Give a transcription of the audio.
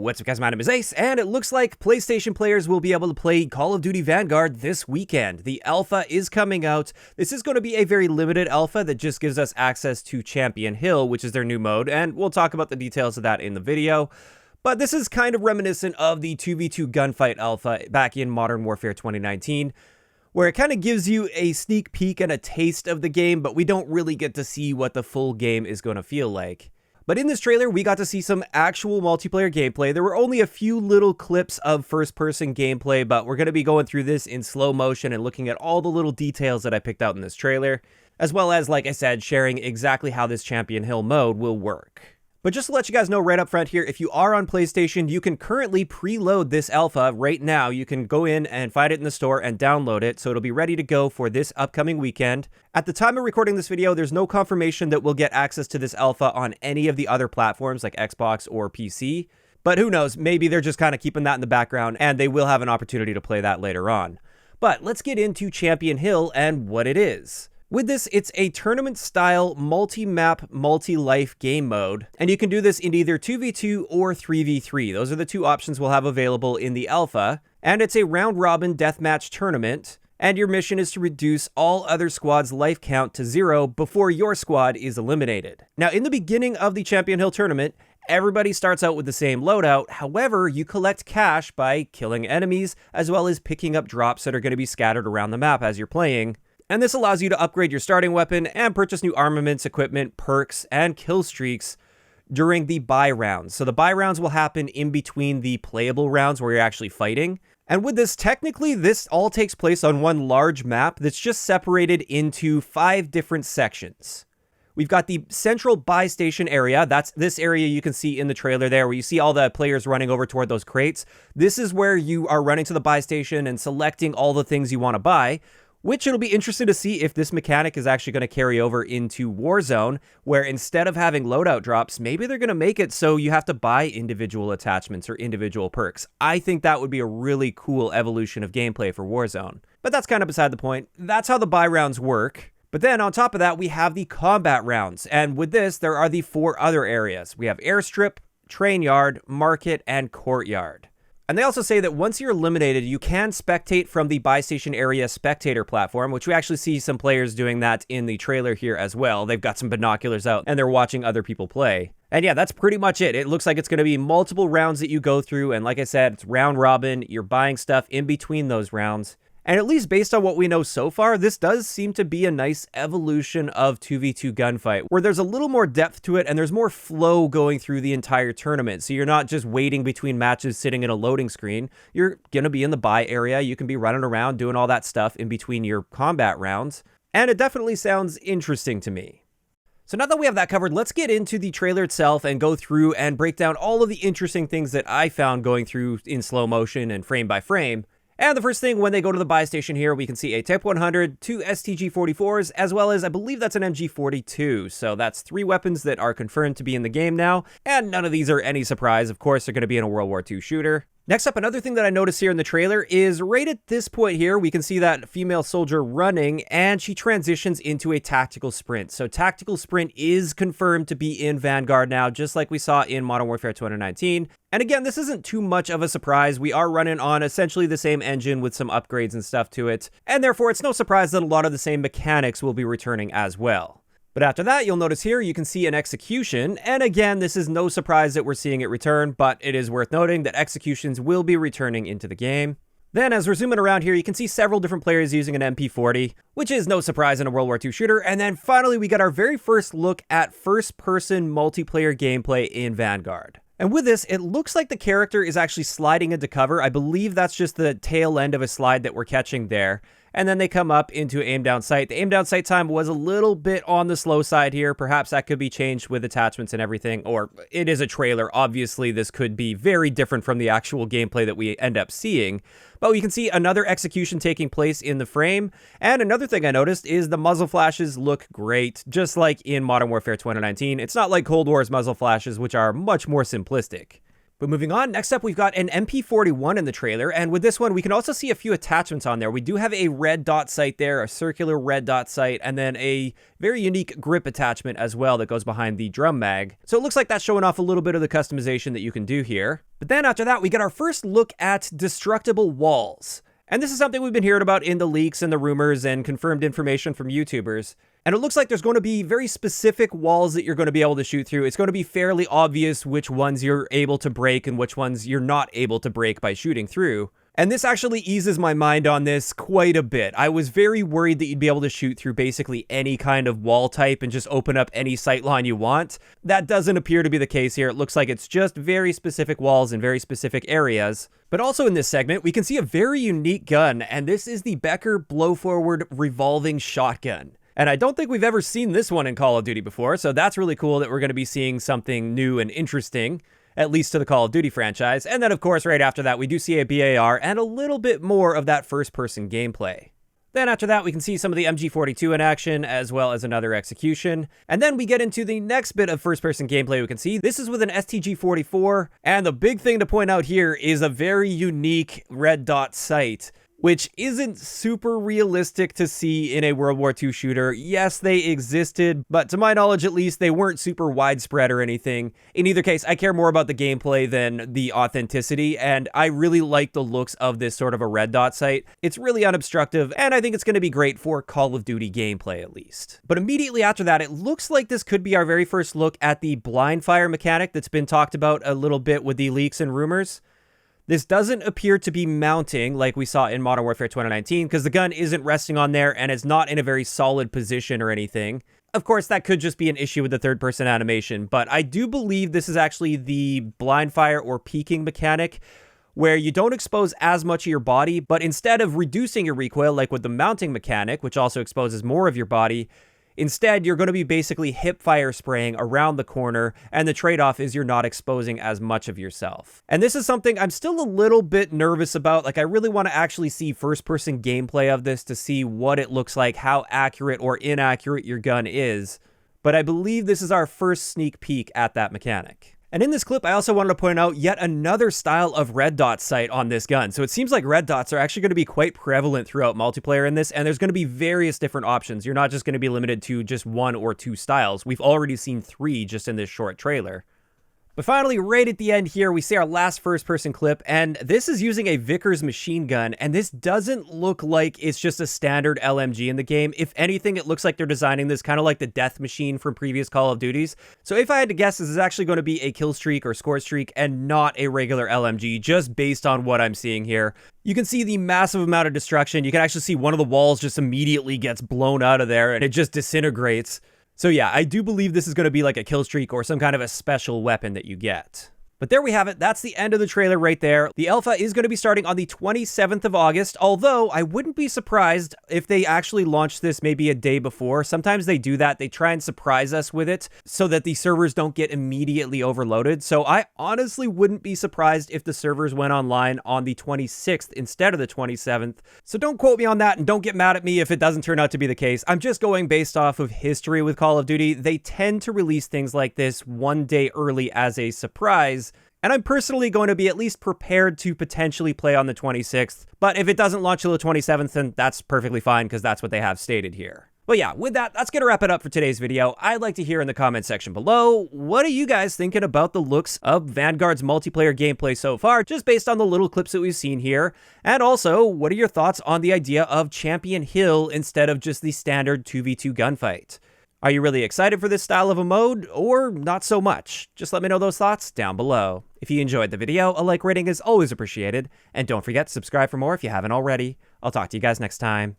What's up guys, my name is Ace, and it looks like PlayStation players will be able to play Call of Duty Vanguard this weekend. The alpha is coming out. This is going to be a very limited alpha that just gives us access to Champion Hill, which is their new mode, and we'll talk about the details of that in the video. But this is kind of reminiscent of the 2v2 gunfight alpha back in Modern Warfare 2019, where it kind of gives you a sneak peek and a taste of the game, but we don't really get to see what the full game is going to feel like. But in this trailer, we got to see some actual multiplayer gameplay. There were only a few little clips of first-person gameplay, but we're going to be going through this in slow motion and looking at all the little details that I picked out in this trailer, as well as, like I said, sharing exactly how this Champion Hill mode will work. But just to let you guys know right up front here, if you are on PlayStation, you can currently preload this alpha right now. You can go in and find it in the store and download it, so it'll be ready to go for this upcoming weekend. At the time of recording this video, there's no confirmation that we'll get access to this alpha on any of the other platforms like Xbox or PC. But who knows, maybe they're just kind of keeping that in the background and they will have an opportunity to play that later on. But let's get into Champion Hill and what it is. With this, it's a tournament-style, multi-map, multi-life game mode, and you can do this in either 2v2 or 3v3. Those are the two options we'll have available in the alpha, and it's a round-robin deathmatch tournament, and your mission is to reduce all other squads' life count to 0 before your squad is eliminated. Now, in the beginning of the Champion Hill tournament, everybody starts out with the same loadout. However, you collect cash by killing enemies, as well as picking up drops that are going to be scattered around the map as you're playing. And this allows you to upgrade your starting weapon and purchase new armaments, equipment, perks, and kill streaks during the buy rounds. So the buy rounds will happen in between the playable rounds where you're actually fighting. And with this, technically, this all takes place on one large map that's just separated into 5 different sections. We've got the central buy station area. That's this area you can see in the trailer there, where you see all the players running over toward those crates. This is where you are running to the buy station and selecting all the things you want to buy, which it'll be interesting to see if this mechanic is actually going to carry over into Warzone, where instead of having loadout drops, maybe they're going to make it so you have to buy individual attachments or individual perks. I think that would be a really cool evolution of gameplay for Warzone. But that's kind of beside the point. That's how the buy rounds work. But then on top of that, we have the combat rounds. And with this, there are the 4 other areas. We have AIRSTRIP, Train Yard, Market, and Courtyard. And they also say that once you're eliminated, you can spectate from the buy station area spectator platform, which we actually see some players doing that in the trailer here as well. They've got some binoculars out and they're watching other people play. And yeah, that's pretty much it. It looks like it's going to be multiple rounds that you go through. And like I said, it's round robin. You're buying stuff in between those rounds. And at least based on what we know so far, this does seem to be a nice evolution of 2v2 gunfight, where there's a little more depth to it and there's more flow going through the entire tournament. So you're not just waiting between matches sitting in a loading screen. You're going to be in the buy area. You can be running around doing all that stuff in between your combat rounds. And it definitely sounds interesting to me. So now that we have that covered, let's get into the trailer itself and go through and break down all of the interesting things that I found going through in slow motion and frame by frame. And the first thing, when they go to the buy station here, we can see a Type 100, 2 STG-44s, as well as, I believe that's an MG-42. So that's 3 weapons that are confirmed to be in the game now. And none of these are any surprise. Of course, they're going to be in a World War II shooter. Next up, another thing that I noticed here in the trailer is right at this point here, we can see that female soldier running and she transitions into a tactical sprint. So tactical sprint is confirmed to be in Vanguard now, just like we saw in Modern Warfare 2019. And again, this isn't too much of a surprise. We are running on essentially the same engine with some upgrades and stuff to it. And therefore, it's no surprise that a lot of the same mechanics will be returning as well. But after that, you'll notice here, you can see an execution. And again, this is no surprise that we're seeing it return, but it is worth noting that executions will be returning into the game. Then as we're zooming around here, you can see several different players using an MP40, which is no surprise in a World War II shooter. And then finally, we got our very first look at first-person multiplayer gameplay in Vanguard. And with this, it looks like the character is actually sliding into cover. I believe that's just the tail end of a slide that we're catching there. And then they come up into aim down sight. The aim down sight time was a little bit on the slow side here. Perhaps that could be changed with attachments and everything, or it is a trailer. Obviously, this could be very different from the actual gameplay that we end up seeing. But you can see another execution taking place in the frame. And another thing I noticed is the muzzle flashes look great, just like in Modern Warfare 2019. It's not like Cold War's muzzle flashes, which are much more simplistic. But moving on, next up we've got an MP41 in the trailer, and with this one we can also see a few attachments on there. We do have a red dot sight there, a circular red dot sight, and then a very unique grip attachment as well that goes behind the drum mag. So it looks like that's showing off a little bit of the customization that you can do here. But then after that we get our first look at destructible walls. And this is something we've been hearing about in the leaks and the rumors and confirmed information from YouTubers. And it looks like there's going to be very specific walls that you're going to be able to shoot through. It's going to be fairly obvious which ones you're able to break and which ones you're not able to break by shooting through. And this actually eases my mind on this quite a bit. I was very worried that you'd be able to shoot through basically any kind of wall type and just open up any sight line you want. That doesn't appear to be the case here. It looks like it's just very specific walls in very specific areas. But also in this segment, we can see a very unique gun, and this is the Becker blow-forward revolving shotgun. And I don't think we've ever seen this one in Call of Duty before, so that's really cool that we're going to be seeing something new and interesting, at least to the Call of Duty franchise. And then, of course, right after that, we do see a BAR and a little bit more of that first-person gameplay. Then after that, we can see some of the MG42 in action, as well as another execution. And then we get into the next bit of first-person gameplay we can see. This is with an STG-44, and the big thing to point out here is a very unique red dot sight, which isn't super realistic to see in a World War II shooter. Yes, they existed, but to my knowledge at least, they weren't super widespread or anything. In either case, I care more about the gameplay than the authenticity, and I really like the looks of this sort of a red dot sight. It's really unobstructive, and I think it's going to be great for Call of Duty gameplay at least. But immediately after that, it looks like this could be our very first look at the blind fire mechanic that's been talked about a little bit with the leaks and rumors. This doesn't appear to be mounting like we saw in Modern Warfare 2019 because the gun isn't resting on there and it's not in a very solid position or anything. Of course, that could just be an issue with the third-person animation, but I do believe this is actually the blind fire or peeking mechanic where you don't expose as much of your body, but instead of reducing your recoil like with the mounting mechanic, which also exposes more of your body, instead, you're going to be basically hip fire spraying around the corner, and the trade-off is you're not exposing as much of yourself. And this is something I'm still a little bit nervous about. Like, I really want to actually see first-person gameplay of this to see what it looks like, how accurate or inaccurate your gun is. But I believe this is our first sneak peek at that mechanic. And in this clip, I also wanted to point out yet another style of red dot sight on this gun. So it seems like red dots are actually going to be quite prevalent throughout multiplayer in this, and there's going to be various different options. You're not just going to be limited to just one or two styles. We've already seen 3 just in this short trailer. But finally, right at the end here, we see our last first-person clip, and this is using a Vickers machine gun, and this doesn't look like it's just a standard LMG in the game. If anything, it looks like they're designing this kind of like the death machine from previous Call of Duties. So if I had to guess, this is actually going to be a kill streak or score streak and not a regular LMG, just based on what I'm seeing here. You can see the massive amount of destruction. You can actually see one of the walls just immediately gets blown out of there, and it just disintegrates. So yeah, I do believe this is going to be like a kill streak or some kind of a special weapon that you get. But there we have it. That's the end of the trailer right there. The alpha is going to be starting on the 27th of August, although I wouldn't be surprised if they actually launch this maybe a day before. Sometimes they do that. They try and surprise us with it so that the servers don't get immediately overloaded. So I honestly wouldn't be surprised if the servers went online on the 26th instead of the 27th. So don't quote me on that and don't get mad at me if it doesn't turn out to be the case. I'm just going based off of history with Call of Duty. They tend to release things like this one day early as a surprise. And I'm personally going to be at least prepared to potentially play on the 26th. But if it doesn't launch till the 27th, then that's perfectly fine because that's what they have stated here. But yeah, with that, that's going to wrap it up for today's video. I'd like to hear in the comment section below, what are you guys thinking about the looks of Vanguard's multiplayer gameplay so far, just based on the little clips that we've seen here? And also, what are your thoughts on the idea of Champion Hill instead of just the standard 2v2 gunfight? Are you really excited for this style of a mode, or not so much? Just let me know those thoughts down below. If you enjoyed the video, a like rating is always appreciated, and don't forget to subscribe for more if you haven't already. I'll talk to you guys next time.